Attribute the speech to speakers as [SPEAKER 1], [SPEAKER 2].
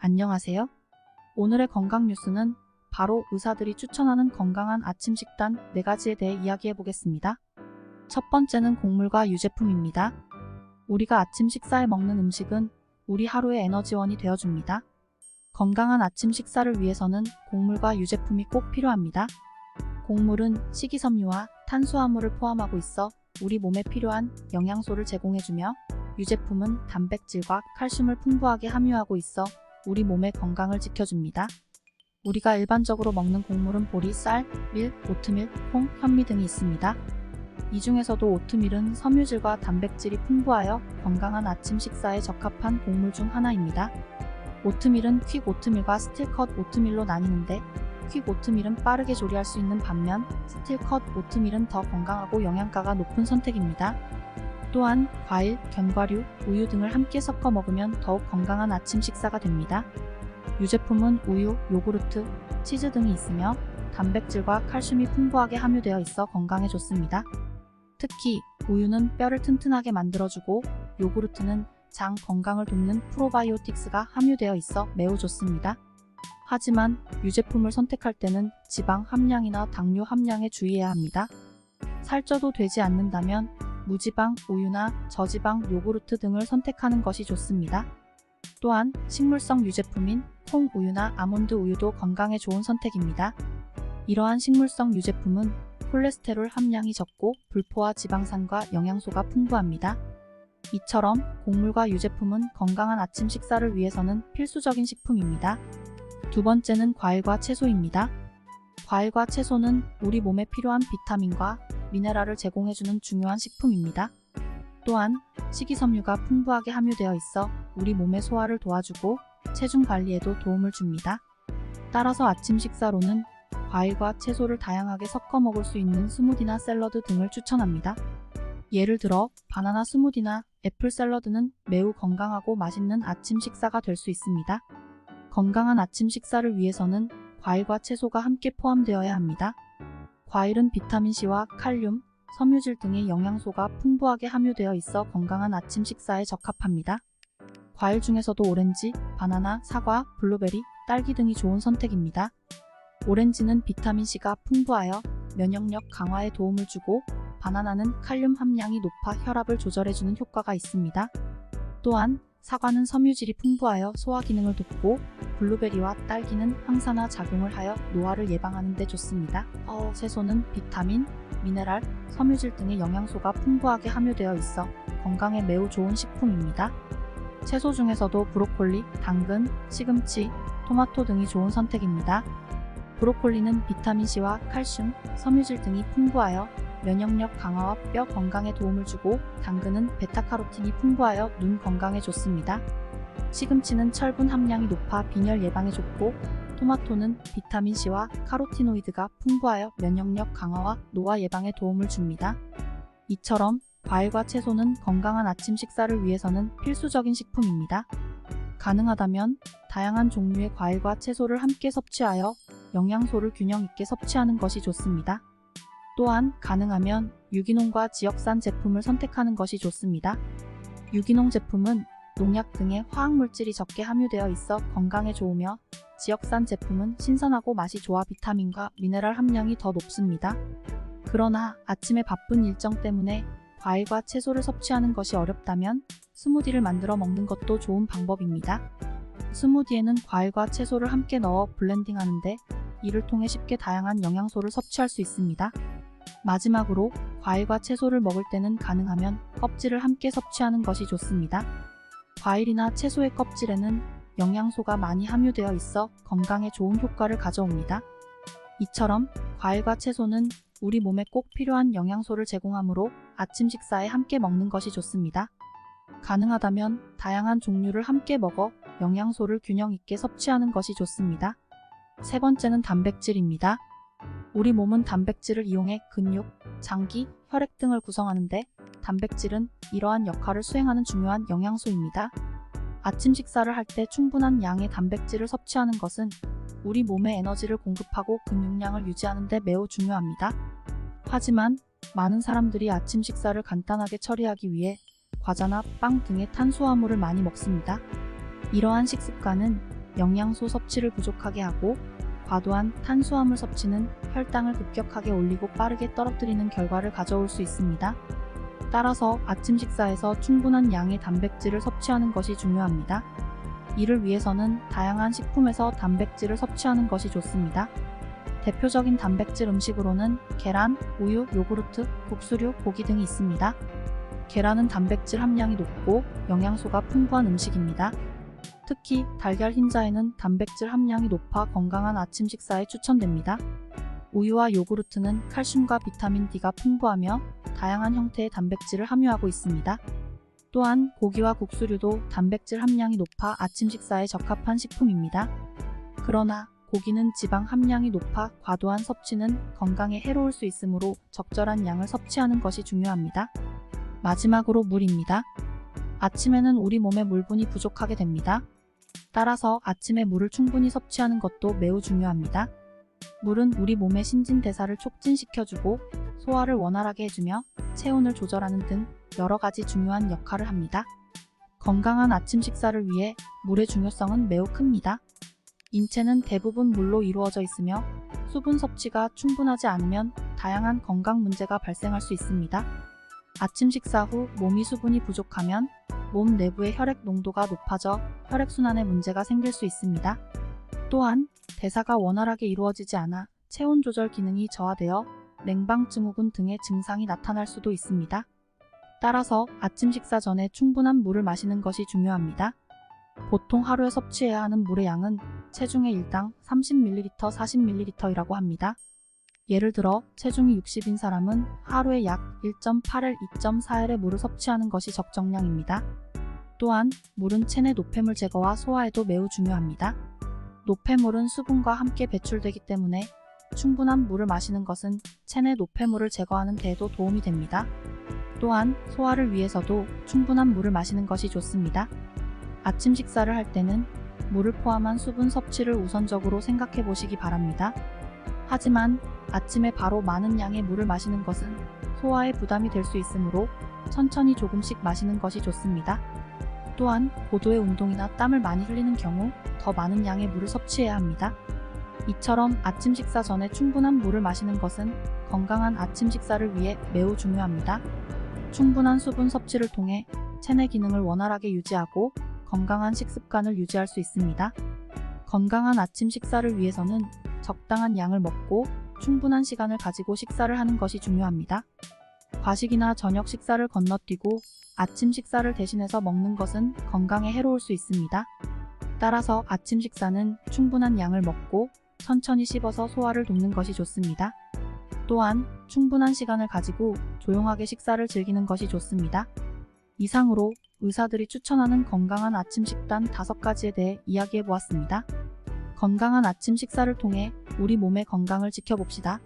[SPEAKER 1] 안녕하세요. 오늘의 건강 뉴스는 바로 의사들이 추천하는 건강한 아침 식단 4가지에 대해 이야기해 보겠습니다. 첫 번째는 곡물과 유제품입니다. 우리가 아침 식사에 먹는 음식은 우리 하루의 에너지원이 되어줍니다. 건강한 아침 식사를 위해서는 곡물과 유제품이 꼭 필요합니다. 곡물은 식이섬유와 탄수화물을 포함하고 있어 우리 몸에 필요한 영양소를 제공해주며, 유제품은 단백질과 칼슘을 풍부하게 함유하고 있어 우리 몸의 건강을 지켜줍니다. 우리가 일반적으로 먹는 곡물은 보리, 쌀, 밀, 오트밀, 콩, 현미 등이 있습니다. 이 중에서도 오트밀은 섬유질과 단백질이 풍부하여 건강한 아침 식사에 적합한 곡물 중 하나입니다. 오트밀은 퀵 오트밀과 스틸컷 오트밀로 나뉘는데, 퀵 오트밀은 빠르게 조리할 수 있는 반면 스틸컷 오트밀은 더 건강하고 영양가가 높은 선택입니다. 또한 과일, 견과류, 우유 등을 함께 섞어 먹으면 더욱 건강한 아침 식사가 됩니다. 유제품은 우유, 요구르트, 치즈 등이 있으며 단백질과 칼슘이 풍부하게 함유되어 있어 건강에 좋습니다. 특히 우유는 뼈를 튼튼하게 만들어주고, 요구르트는 장 건강을 돕는 프로바이오틱스가 함유되어 있어 매우 좋습니다. 하지만 유제품을 선택할 때는 지방 함량이나 당류 함량에 주의해야 합니다. 살쪄도 되지 않는다면 무지방 우유나 저지방 요구르트 등을 선택하는 것이 좋습니다. 또한 식물성 유제품인 콩 우유나 아몬드 우유도 건강에 좋은 선택입니다. 이러한 식물성 유제품은 콜레스테롤 함량이 적고 불포화 지방산과 영양소가 풍부합니다. 이처럼 곡물과 유제품은 건강한 아침 식사를 위해서는 필수적인 식품입니다. 두 번째는 과일과 채소입니다. 과일과 채소는 우리 몸에 필요한 비타민과 미네랄을 제공해주는 중요한 식품입니다. 또한 식이섬유가 풍부하게 함유되어 있어 우리 몸의 소화를 도와주고 체중 관리에도 도움을 줍니다. 따라서 아침 식사로는 과일과 채소를 다양하게 섞어 먹을 수 있는 스무디나 샐러드 등을 추천합니다. 예를 들어 바나나 스무디나 애플 샐러드는 매우 건강하고 맛있는 아침 식사가 될 수 있습니다. 건강한 아침 식사를 위해서는 과일과 채소가 함께 포함되어야 합니다. 과일은 비타민C와 칼륨, 섬유질 등의 영양소가 풍부하게 함유되어 있어 건강한 아침 식사에 적합합니다. 과일 중에서도 오렌지, 바나나, 사과, 블루베리, 딸기 등이 좋은 선택입니다. 오렌지는 비타민C가 풍부하여 면역력 강화에 도움을 주고, 바나나는 칼륨 함량이 높아 혈압을 조절해주는 효과가 있습니다. 또한 사과는 섬유질이 풍부하여 소화 기능을 돕고, 블루베리와 딸기는 항산화 작용을 하여 노화를 예방하는 데 좋습니다. 채소는 비타민, 미네랄, 섬유질 등의 영양소가 풍부하게 함유되어 있어 건강에 매우 좋은 식품입니다. 채소 중에서도 브로콜리, 당근, 시금치, 토마토 등이 좋은 선택입니다. 브로콜리는 비타민C와 칼슘, 섬유질 등이 풍부하여 면역력 강화와 뼈 건강에 도움을 주고, 당근은 베타카로틴이 풍부하여 눈 건강에 좋습니다. 시금치는 철분 함량이 높아 빈혈 예방에 좋고, 토마토는 비타민C와 카로티노이드가 풍부하여 면역력 강화와 노화 예방에 도움을 줍니다. 이처럼 과일과 채소는 건강한 아침 식사를 위해서는 필수적인 식품입니다. 가능하다면 다양한 종류의 과일과 채소를 함께 섭취하여 영양소를 균형 있게 섭취하는 것이 좋습니다. 또한 가능하면 유기농과 지역산 제품을 선택하는 것이 좋습니다. 유기농 제품은 농약 등의 화학물질이 적게 함유되어 있어 건강에 좋으며, 지역산 제품은 신선하고 맛이 좋아 비타민과 미네랄 함량이 더 높습니다. 그러나 아침에 바쁜 일정 때문에 과일과 채소를 섭취하는 것이 어렵다면 스무디를 만들어 먹는 것도 좋은 방법입니다. 스무디에는 과일과 채소를 함께 넣어 블렌딩하는데, 이를 통해 쉽게 다양한 영양소를 섭취할 수 있습니다. 마지막으로 과일과 채소를 먹을 때는 가능하면 껍질을 함께 섭취하는 것이 좋습니다. 과일이나 채소의 껍질에는 영양소가 많이 함유되어 있어 건강에 좋은 효과를 가져옵니다. 이처럼 과일과 채소는 우리 몸에 꼭 필요한 영양소를 제공하므로 아침 식사에 함께 먹는 것이 좋습니다. 가능하다면 다양한 종류를 함께 먹어 영양소를 균형 있게 섭취하는 것이 좋습니다. 세 번째는 단백질입니다. 우리 몸은 단백질을 이용해 근육, 장기, 혈액 등을 구성하는데, 단백질은 이러한 역할을 수행하는 중요한 영양소입니다. 아침 식사를 할 때 충분한 양의 단백질을 섭취하는 것은 우리 몸에 에너지를 공급하고 근육량을 유지하는 데 매우 중요합니다. 하지만 많은 사람들이 아침 식사를 간단하게 처리하기 위해 과자나 빵 등의 탄수화물을 많이 먹습니다. 이러한 식습관은 영양소 섭취를 부족하게 하고 과도한 탄수화물 섭취는 혈당을 급격하게 올리고 빠르게 떨어뜨리는 결과를 가져올 수 있습니다. 따라서 아침 식사에서 충분한 양의 단백질을 섭취하는 것이 중요합니다. 이를 위해서는 다양한 식품에서 단백질을 섭취하는 것이 좋습니다. 대표적인 단백질 음식으로는 계란, 우유, 요구르트, 국수류, 고기 등이 있습니다. 계란은 단백질 함량이 높고 영양소가 풍부한 음식입니다. 특히 달걀 흰자에는 단백질 함량이 높아 건강한 아침 식사에 추천됩니다. 우유와 요구르트는 칼슘과 비타민 D가 풍부하며 다양한 형태의 단백질을 함유하고 있습니다. 또한 고기와 국수류도 단백질 함량이 높아 아침 식사에 적합한 식품입니다. 그러나 고기는 지방 함량이 높아 과도한 섭취는 건강에 해로울 수 있으므로 적절한 양을 섭취하는 것이 중요합니다. 마지막으로 물입니다. 아침에는 우리 몸에 물분이 부족하게 됩니다. 따라서 아침에 물을 충분히 섭취하는 것도 매우 중요합니다. 물은 우리 몸의 신진대사를 촉진시켜주고 소화를 원활하게 해주며 체온을 조절하는 등 여러 가지 중요한 역할을 합니다. 건강한 아침 식사를 위해 물의 중요성은 매우 큽니다. 인체는 대부분 물로 이루어져 있으며 수분 섭취가 충분하지 않으면 다양한 건강 문제가 발생할 수 있습니다. 아침 식사 후 몸이 수분이 부족하면 몸 내부의 혈액 농도가 높아져 혈액순환에 문제가 생길 수 있습니다. 또한 대사가 원활하게 이루어지지 않아 체온 조절 기능이 저하되어 냉방증후군 등의 증상이 나타날 수도 있습니다. 따라서 아침 식사 전에 충분한 물을 마시는 것이 중요합니다. 보통 하루에 섭취해야 하는 물의 양은 체중의 일당 30ml, 40ml이라고 합니다. 예를 들어 체중이 60인 사람은 하루에 약 1.8L, 2.4L의 물을 섭취하는 것이 적정량입니다. 또한 물은 체내 노폐물 제거와 소화에도 매우 중요합니다. 노폐물은 수분과 함께 배출되기 때문에 충분한 물을 마시는 것은 체내 노폐물을 제거하는 데에도 도움이 됩니다. 또한 소화를 위해서도 충분한 물을 마시는 것이 좋습니다. 아침 식사를 할 때는 물을 포함한 수분 섭취를 우선적으로 생각해 보시기 바랍니다. 하지만 아침에 바로 많은 양의 물을 마시는 것은 소화에 부담이 될 수 있으므로 천천히 조금씩 마시는 것이 좋습니다. 또한 고도의 운동이나 땀을 많이 흘리는 경우 더 많은 양의 물을 섭취해야 합니다. 이처럼 아침 식사 전에 충분한 물을 마시는 것은 건강한 아침 식사를 위해 매우 중요합니다. 충분한 수분 섭취를 통해 체내 기능을 원활하게 유지하고 건강한 식습관을 유지할 수 있습니다. 건강한 아침 식사를 위해서는 적당한 양을 먹고 충분한 시간을 가지고 식사를 하는 것이 중요합니다. 과식이나 저녁 식사를 건너뛰고 아침 식사를 대신해서 먹는 것은 건강에 해로울 수 있습니다. 따라서 아침 식사는 충분한 양을 먹고 천천히 씹어서 소화를 돕는 것이 좋습니다. 또한 충분한 시간을 가지고 조용하게 식사를 즐기는 것이 좋습니다. 이상으로 의사들이 추천하는 건강한 아침 식단 5가지에 대해 이야기해 보았습니다. 건강한 아침 식사를 통해 우리 몸의 건강을 지켜봅시다.